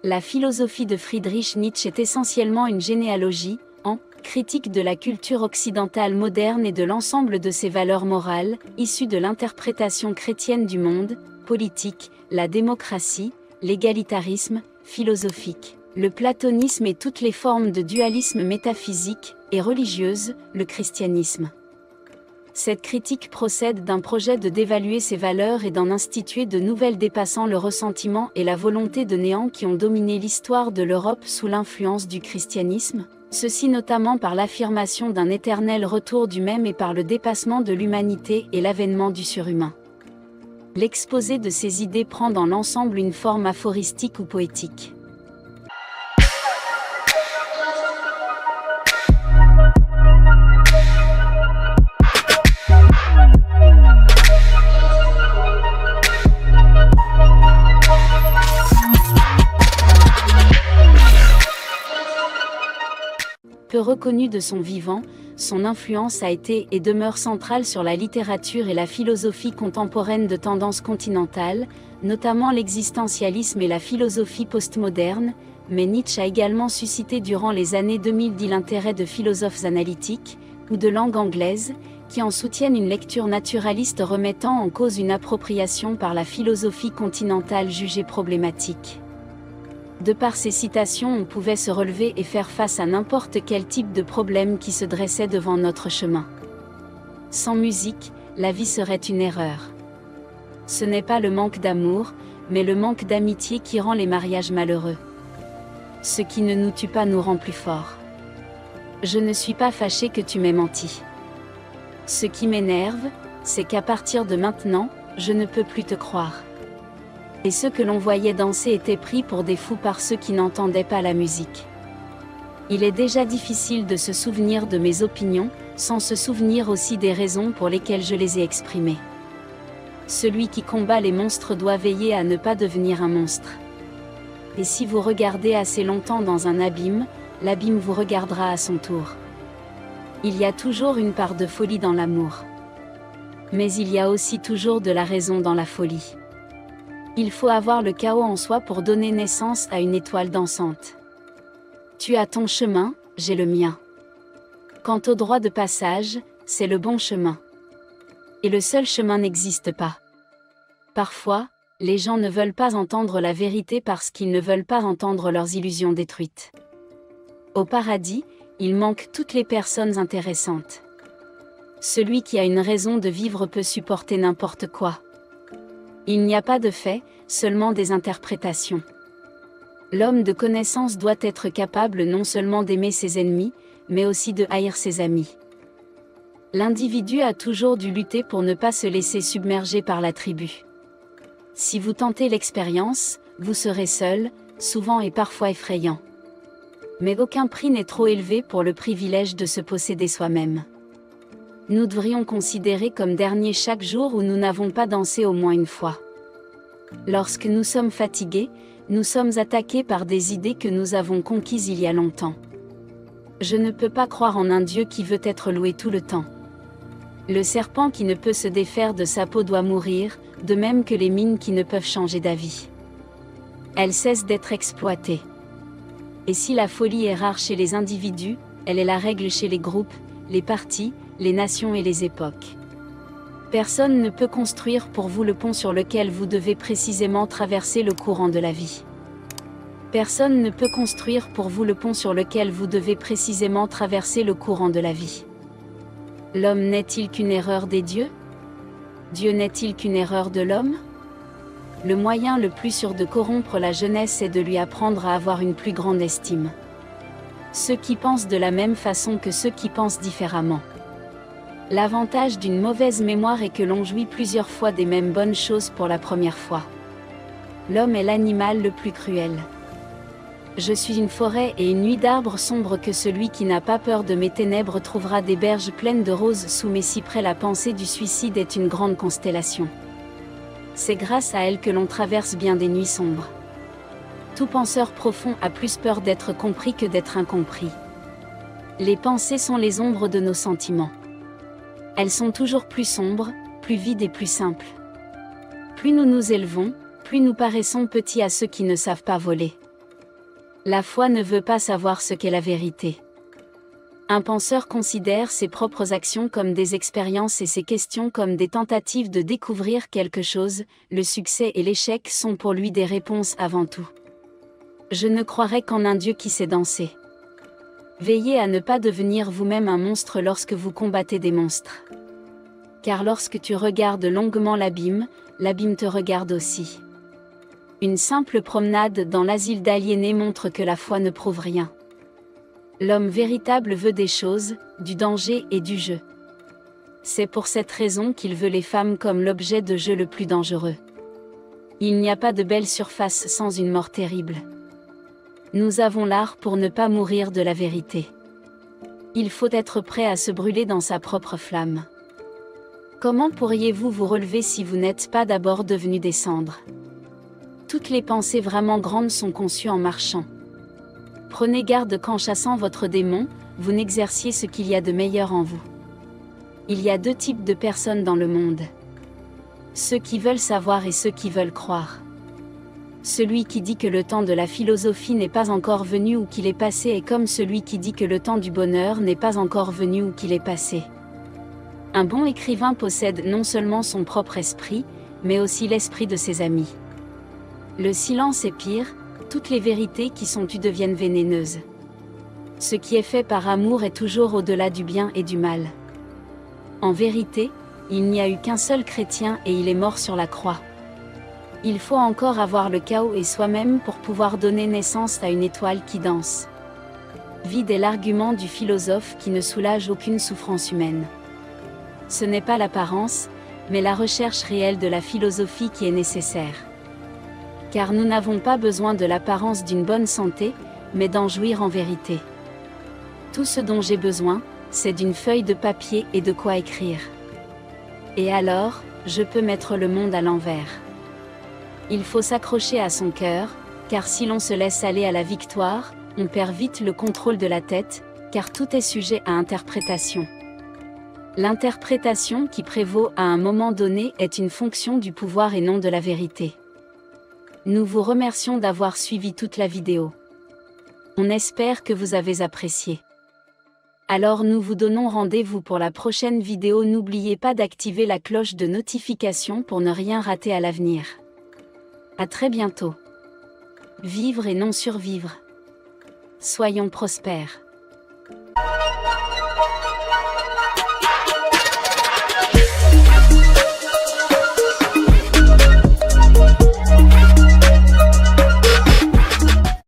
La philosophie de Friedrich Nietzsche est essentiellement une généalogie, critique de la culture occidentale moderne et de l'ensemble de ses valeurs morales, issues de l'interprétation chrétienne du monde, politique, la démocratie, l'égalitarisme, philosophique, le platonisme et toutes les formes de dualisme métaphysique et religieuse, le christianisme. Cette critique procède d'un projet de dévaluer ces valeurs et d'en instituer de nouvelles dépassant le ressentiment et la volonté de néant qui ont dominé l'histoire de l'Europe sous l'influence du christianisme, ceci notamment par l'affirmation d'un éternel retour du même et par le dépassement de l'humanité et l'avènement du surhumain. L'exposé de ces idées prend dans l'ensemble une forme aphoristique ou poétique. Peu reconnu de son vivant, son influence a été et demeure centrale sur la littérature et la philosophie contemporaine de tendance continentale, notamment l'existentialisme et la philosophie postmoderne, mais Nietzsche a également suscité durant les années 2010 l'intérêt de philosophes analytiques, ou de langue anglaise, qui en soutiennent une lecture naturaliste remettant en cause une appropriation par la philosophie continentale jugée problématique. De par ces citations, on pouvait se relever et faire face à n'importe quel type de problème qui se dressait devant notre chemin. Sans musique, la vie serait une erreur. Ce n'est pas le manque d'amour, mais le manque d'amitié qui rend les mariages malheureux. Ce qui ne nous tue pas nous rend plus forts. Je ne suis pas fâché que tu m'aies menti. Ce qui m'énerve, c'est qu'à partir de maintenant, je ne peux plus te croire. Et ceux que l'on voyait danser étaient pris pour des fous par ceux qui n'entendaient pas la musique. Il est déjà difficile de se souvenir de mes opinions, sans se souvenir aussi des raisons pour lesquelles je les ai exprimées. Celui qui combat les monstres doit veiller à ne pas devenir un monstre. Et si vous regardez assez longtemps dans un abîme, l'abîme vous regardera à son tour. Il y a toujours une part de folie dans l'amour. Mais il y a aussi toujours de la raison dans la folie. Il faut avoir le chaos en soi pour donner naissance à une étoile dansante. Tu as ton chemin, j'ai le mien. Quant au droit de passage, c'est le bon chemin. Et le seul chemin n'existe pas. Parfois, les gens ne veulent pas entendre la vérité parce qu'ils ne veulent pas entendre leurs illusions détruites. Au paradis, il manque toutes les personnes intéressantes. Celui qui a une raison de vivre peut supporter n'importe quoi. Il n'y a pas de faits, seulement des interprétations. L'homme de connaissance doit être capable non seulement d'aimer ses ennemis, mais aussi de haïr ses amis. L'individu a toujours dû lutter pour ne pas se laisser submerger par la tribu. Si vous tentez l'expérience, vous serez seul, souvent et parfois effrayant. Mais aucun prix n'est trop élevé pour le privilège de se posséder soi-même. Nous devrions considérer comme dernier chaque jour où nous n'avons pas dansé au moins une fois. Lorsque nous sommes fatigués, nous sommes attaqués par des idées que nous avons conquises il y a longtemps. Je ne peux pas croire en un Dieu qui veut être loué tout le temps. Le serpent qui ne peut se défaire de sa peau doit mourir, de même que les mines qui ne peuvent changer d'avis. Elles cessent d'être exploitées. Et si la folie est rare chez les individus, elle est la règle chez les groupes, les partis, les nations et les époques. Personne ne peut construire pour vous le pont sur lequel vous devez précisément traverser le courant de la vie. Personne ne peut construire pour vous le pont sur lequel vous devez précisément traverser le courant de la vie. L'homme n'est-il qu'une erreur des dieux? Dieu n'est-il qu'une erreur de l'homme? Le moyen le plus sûr de corrompre la jeunesse est de lui apprendre à avoir une plus grande estime. Ceux qui pensent de la même façon que ceux qui pensent différemment. L'avantage d'une mauvaise mémoire est que l'on jouit plusieurs fois des mêmes bonnes choses pour la première fois. L'homme est l'animal le plus cruel. Je suis une forêt et une nuit d'arbres sombres que celui qui n'a pas peur de mes ténèbres trouvera des berges pleines de roses sous mes cyprès. La pensée du suicide est une grande constellation. C'est grâce à elle que l'on traverse bien des nuits sombres. Tout penseur profond a plus peur d'être compris que d'être incompris. Les pensées sont les ombres de nos sentiments. Elles sont toujours plus sombres, plus vides et plus simples. Plus nous nous élevons, plus nous paraissons petits à ceux qui ne savent pas voler. La foi ne veut pas savoir ce qu'est la vérité. Un penseur considère ses propres actions comme des expériences et ses questions comme des tentatives de découvrir quelque chose, le succès et l'échec sont pour lui des réponses avant tout. Je ne croirais qu'en un Dieu qui sait danser. Veillez à ne pas devenir vous-même un monstre lorsque vous combattez des monstres. Car lorsque tu regardes longuement l'abîme te regarde aussi. Une simple promenade dans l'asile d'aliénés montre que la foi ne prouve rien. L'homme véritable veut des choses, du danger et du jeu. C'est pour cette raison qu'il veut les femmes comme l'objet de jeu le plus dangereux. Il n'y a pas de belle surface sans une mort terrible. Nous avons l'art pour ne pas mourir de la vérité. Il faut être prêt à se brûler dans sa propre flamme. Comment pourriez-vous vous relever si vous n'êtes pas d'abord devenu des cendres? Toutes les pensées vraiment grandes sont conçues en marchant. Prenez garde qu'en chassant votre démon, vous n'exerciez ce qu'il y a de meilleur en vous. Il y a deux types de personnes dans le monde. Ceux qui veulent savoir et ceux qui veulent croire. Celui qui dit que le temps de la philosophie n'est pas encore venu ou qu'il est passé est comme celui qui dit que le temps du bonheur n'est pas encore venu ou qu'il est passé. Un bon écrivain possède non seulement son propre esprit, mais aussi l'esprit de ses amis. Le silence est pire, toutes les vérités qui sont tues deviennent vénéneuses. Ce qui est fait par amour est toujours au-delà du bien et du mal. En vérité, il n'y a eu qu'un seul chrétien et il est mort sur la croix. Il faut encore avoir le chaos et soi-même pour pouvoir donner naissance à une étoile qui danse. Vide est l'argument du philosophe qui ne soulage aucune souffrance humaine. Ce n'est pas l'apparence, mais la recherche réelle de la philosophie qui est nécessaire. Car nous n'avons pas besoin de l'apparence d'une bonne santé, mais d'en jouir en vérité. Tout ce dont j'ai besoin, c'est d'une feuille de papier et de quoi écrire. Et alors, je peux mettre le monde à l'envers. Il faut s'accrocher à son cœur, car si l'on se laisse aller à la victoire, on perd vite le contrôle de la tête, car tout est sujet à interprétation. L'interprétation qui prévaut à un moment donné est une fonction du pouvoir et non de la vérité. Nous vous remercions d'avoir suivi toute la vidéo. On espère que vous avez apprécié. Alors nous vous donnons rendez-vous pour la prochaine vidéo. N'oubliez pas d'activer la cloche de notification pour ne rien rater à l'avenir. À très bientôt. Vivre et non survivre. Soyons prospères.